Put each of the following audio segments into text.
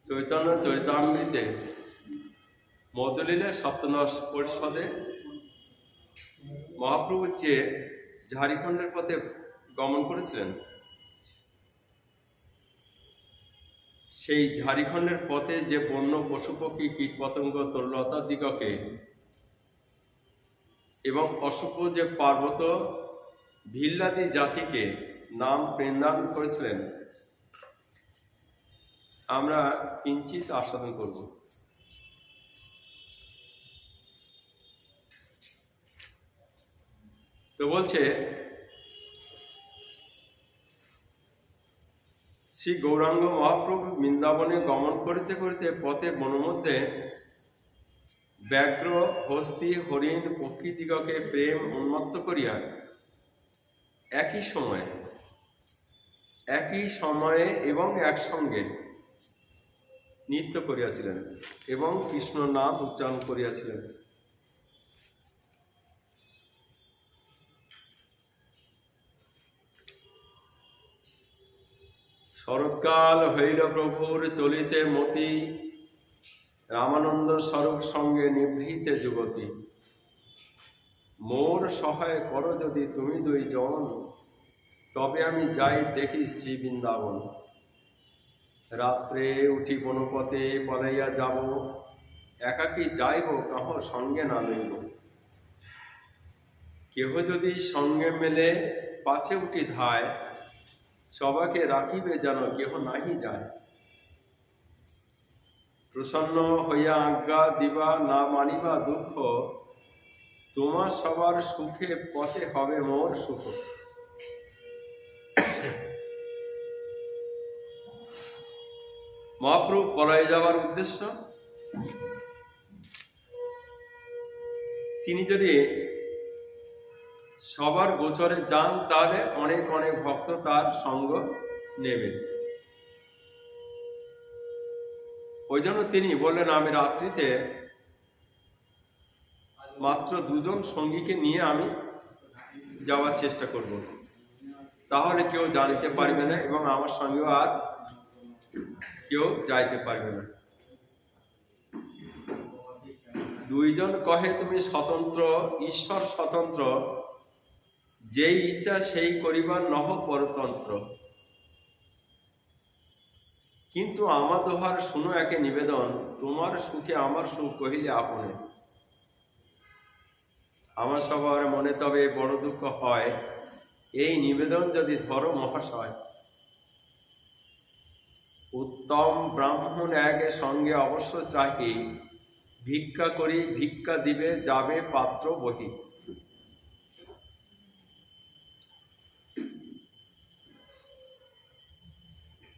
চৈতন্য চরিতামৃতে মধুলীলা সপ্তদশ পরিষদে মহাপ্রভু যে ঝাড়খণ্ডের পথে গমন করেছিলেন, সেই ঝাড়খণ্ডের পথে যে বন্য পশু পক্ষী কীট পতঙ্গ তরুলতাদিগকে এবং অসভ্য যে পার্বত ভিল্লাদি জাতিকে নাম প্রেরণ করেছিলেন, আমরা কিঞ্চিত আস্বাদন করব। তো বলছে, শ্রী গৌরাঙ্গ মহাপ্রভু বৃন্দাবনে গমন করিতে করিতে পথে বনমধ্যে ব্যাঘ্র হস্তি হরিণ পক্ষীদিগকে প্রেম উন্মত্ত করিয়া একই সময়ে এবং একসঙ্গে নৃত্য করিয়াছিলেন এবং কৃষ্ণ নাম উচ্চারণ করিয়াছিলেন। শরৎকাল হইল প্রভুর চলিতে মতি, রামানন্দ স্বরূপ সঙ্গে নিভৃতে যুবতী। মোর সহায় করো যদি তুমি দুইজন, তবে আমি যাই দেখি শ্রী বৃন্দাবন। রাত্রে উঠি বনপথে পলাইয়া যাব, একাকী যাইব কাহো সঙ্গে না লইব। কেহ যদি সঙ্গে মেলে পাছে উঠি ধায়, সবাকে রাখিবে যেন কেহ নাহি যায়। প্রসন্ন হইয়া আজ্ঞা দিবা না মানিবা দুঃখ, তোমার সবার সুখে পথে হবে মোর সুখ। মহাপ্রভু পলায়ে যাওয়ার উদ্দেশ্য, তিনি যদি সবার গোচরে যান তাহলে অনেক অনেক ভক্ত তার সঙ্গ নেবে। ওই জন্য তিনি বললেন, আমি রাত্রিতে মাত্র দুজন সঙ্গীকে নিয়ে আমি যাওয়ার চেষ্টা করব, তাহলে কেউ জানিতে পারবে না এবং আমার সঙ্গেও আর কেউ যাইতে পারবে না। দুইজন কহে তুমি স্বতন্ত্র, ঈশ্বর স্বতন্ত্র, যেই ইচ্ছা সেই করিবার নহ পরতন্ত্র। কিন্তু আমার দোহার শুনো একে নিবেদন, তোমার সুখে আমার সুখ কহিলে আপনে। আমার সবার মনে তবে বড় দুঃখ হয়, এই নিবেদন যদি ধরো মহাশয়। উত্তম ব্রাহ্মণ এক সঙ্গে অবশ্য চাহি, ভিক্ষা করি ভিক্ষা দিবে যাবে পাত্র বহি।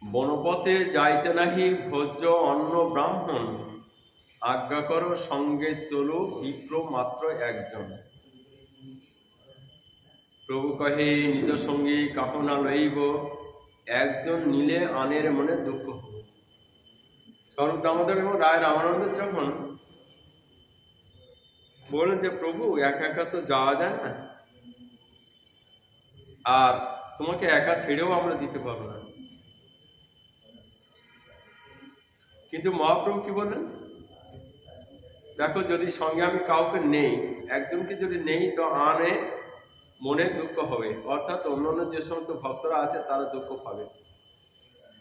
বনপথে যাইতে নাহি ভোজ্য অন্ন ব্রাহ্মণ, আজ্ঞা করো সঙ্গে চলো বিপ্র মাত্র একজন। প্রভু কহে নিজ সঙ্গী কাহো না লইব, একজন নিলে আনের মনে দুঃখ হব। স্বরূপ দামোদর এবং রায় রামানন্দের যখন বললেন যে প্রভু একা একা তো যাওয়া যায় না, আর তোমাকে একা ছেড়েও আমরা দিতে পারবো না, কিন্তু মহাপ্রভু কি বললেন, দেখো যদি সঙ্গে আমি কাউকে নেই, একজনকে যদি নেই তো আনে মনে দুঃখ হবে, অর্থাৎ অন্যান্য যে সমস্ত ভক্তরা আছে তারা দুঃখ পাবে।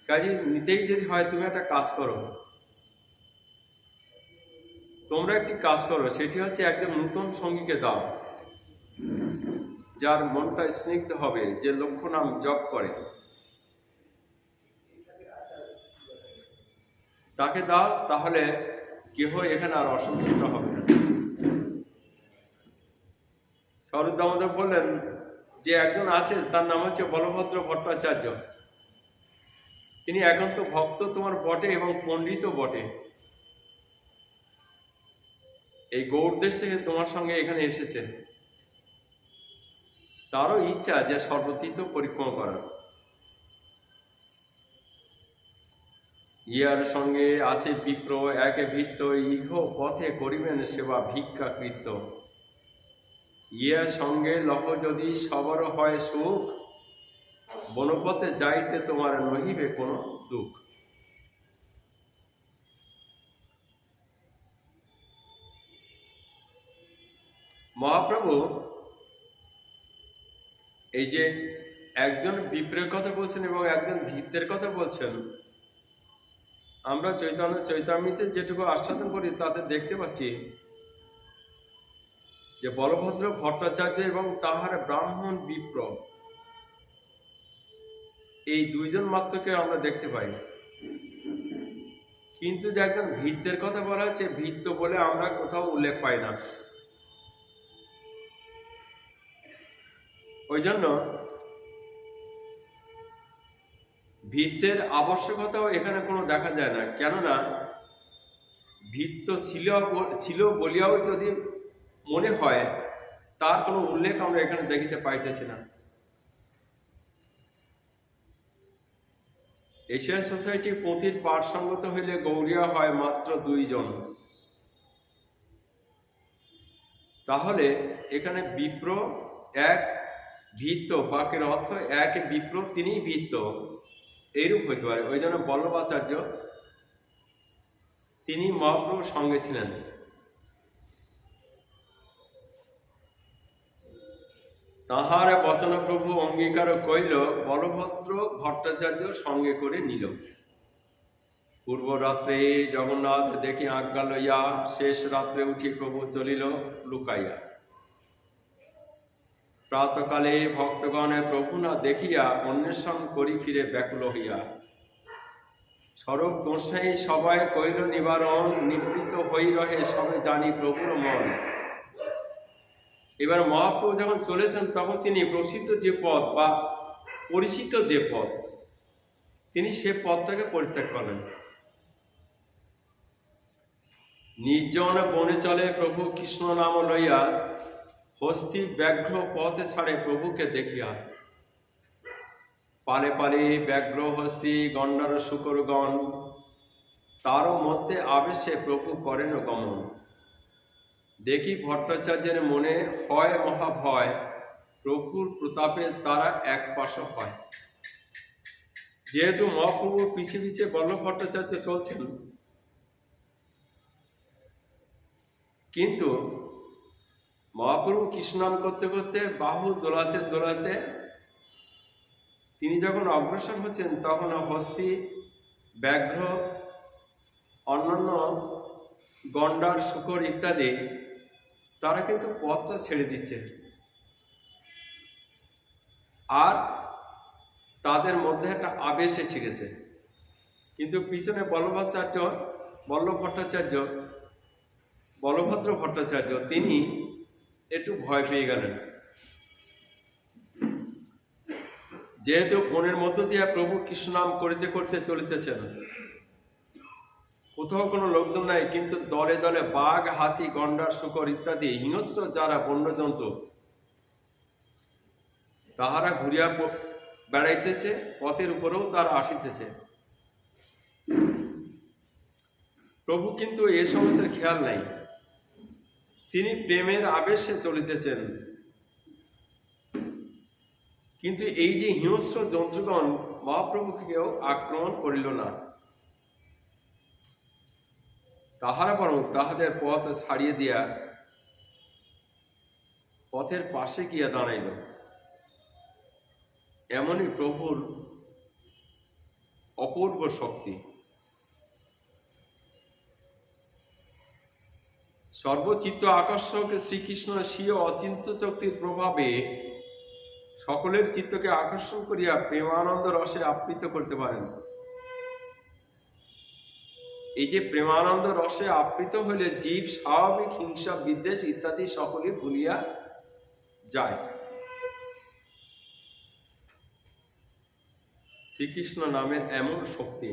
কাজে নিতেই যদি হয়, তুমি একটা কাজ করো, তোমরা একটি কাজ করো, সেটি হচ্ছে একজন নতুন সঙ্গীকে দাও, যার মনটা স্নিগ্ধ হবে, যে লক্ষ্য নাম জপ করে, তাকে দাও, তাহলে কেহ এখানে আর অসন্তুষ্ট হবে না। স্বরূপ দামোদর বললেন যে একজন আছে, তার নাম হচ্ছে বলভদ্র ভট্টাচার্য। তিনি এখন তো ভক্ত তোমার বটে এবং পণ্ডিতও বটে। এই গৌড়দেশ থেকে তোমার সঙ্গে এখানে এসেছে, তারও ইচ্ছা যে সর্বতীর্থ পরিক্রমা করার। ইহার সঙ্গে আছে বিপ্র একে ভিত্ত, ইহ পথে করিবেন সেবা ভিক্ষা কৃত্য। ইহার সঙ্গে লহ যদি সবার হয় সুখ, বনপথে যাইতে তোমার নহিবে কোনো দুঃখ। মহাপ্রভু এই যে একজন বিপ্রের কথা বলছেন এবং একজন ভৃত্যের কথা বলছেন, আমরা চৈতন্য চৈতামৃতে যেটুকু আস্বাদন করি তাতে দেখতে পাচ্ছি যে বলভদ্র ভট্টাচার্য এবং তাহার ব্রাহ্মণ বিপ্র, এই দুইজন মাত্রকে আমরা দেখতে পাই। কিন্তু যে একজন ভৃত্যের কথা বলা হচ্ছে, ভৃত্য বলে আমরা কোথাও উল্লেখ পাই না। ওই জন্য ভৃত্যের আবশ্যকতাও এখানে কোনো দেখা যায় না, কেননা ভৃত্য ছিল বলিয়াও যদি মনে হয়, তার কোনো উল্লেখ আমরা এখানে দেখিতে পাইতেছি না। এশিয়া সোসাইটি পুঁথির পাঠ সঙ্গত হইলে গৌড়িয়া হয় মাত্র 2 জন। তাহলে এখানে বিপ্র এক, ভৃত্য বাক্যের অর্থ এক, বিপ্র তিনিই ভৃত্য, এইরূপ হইতে পারে। ওই জন্য বল্লভাচার্য তিনি মহাপ্রভুর সঙ্গে ছিলেন। তাহার বচন প্রভু অঙ্গীকার কইল, বলভদ্র ভট্টাচার্য সঙ্গে করে নিল। পূর্বরাত্রে জগন্নাথ দেখি আজ্ঞা লইয়া, শেষ রাত্রে উঠি প্রভু চলিল লুকাইয়া। প্রাতকালে ভক্তগণে প্রভু না দেখিয়া, অন্বেষণ করি ফিরে ব্যাকুল হইয়া। স্বরূপ গোসাই সবাই কইল নিবারণ, নিবৃত হই রহে সবে জানি প্রভুর মন। এবার মহাপ্রভু যখন চলেছেন তখন তিনি প্রসিদ্ধ যে পথ বা পরিচিত যে পথ, তিনি সে পথটাকে পরিত্যাগ করলেন। নির্জন বনে চলে প্রভু কৃষ্ণ নাম লইয়া, হস্তি ব্যাঘ্র পথে ছাড়ে প্রভুকে দেখিয়া। পালে পালে ব্যাঘ্র হস্তি গণ্ডার শুকরগণ, তারও মধ্যে আবেশে প্রভু করেন গমন। দেখি ভট্টাচার্যের মনে হয় মহাভয়, প্রভুর প্রতাপে তারা এক পাশ হয়। যেহেতু মহাপ্রভুর পিছে পিছে বল্লভ ভট্টাচার্য চলছেন, কিন্তু মহাপ্রভু কৃষ্ণনাম করতে করতে বাহু দোলাতে দোলাতে তিনি যখন অগ্রসর হচ্ছেন, তখন হস্তি ব্যাঘ্র অন্যান্য গণ্ডার শুকর ইত্যাদি তারা কিন্তু পথটা ছেড়ে দিচ্ছে, আর তাদের মধ্যে একটা আবেশ এসে গেছে। কিন্তু পিছনে বলভদ্র ভট্টাচার্য তিনি একটু ভয় পেয়ে গেলেন। যেহেতু বনের মধ্য দিয়ে প্রভু কৃষ্ণনাম করিতে করতে চলিতেছেন, কোথাও কোনো লোকজন নাই, কিন্তু দলে দলে বাঘ, হাতি, গন্ডার, শুকর ইত্যাদি হিংস্র যারা বন্যজন্তু, তাহারা ঘুরিয়া বেড়াইতেছে, পথের উপরেও তারা আসিতেছে। প্রভু কিন্তু এ সমস্যার খেয়াল নাই, তিনি প্রেমের আবেশে চলিতেছেন। কিন্তু এই যে হিংস্র জন্তুগণ মহাপ্রভুকেও আক্রমণ করিল না, তাহারা বরং তাহাদের পথ ছাড়িয়ে দিয়া পথের পাশে গিয়া দাঁড়াইল। এমনই প্রভুর অপূর্ব শক্তি। সর্বচিত্ত আকর্ষক শ্রীকৃষ্ণ স্বীয় অচিন্ত শক্তির প্রভাবে সকলের চিত্তকে আকর্ষণ করিয়া প্রেমানন্দ রসে আপ্লিত করতে পারেন। এই যে প্রেমানন্দ রসে আপ্লিত হইলে জীব স্বাভাবিক হিংসা, বিদ্বেষ ইত্যাদি সকলে ভুলিয়া যায়। শ্রীকৃষ্ণ নামের এমন শক্তি।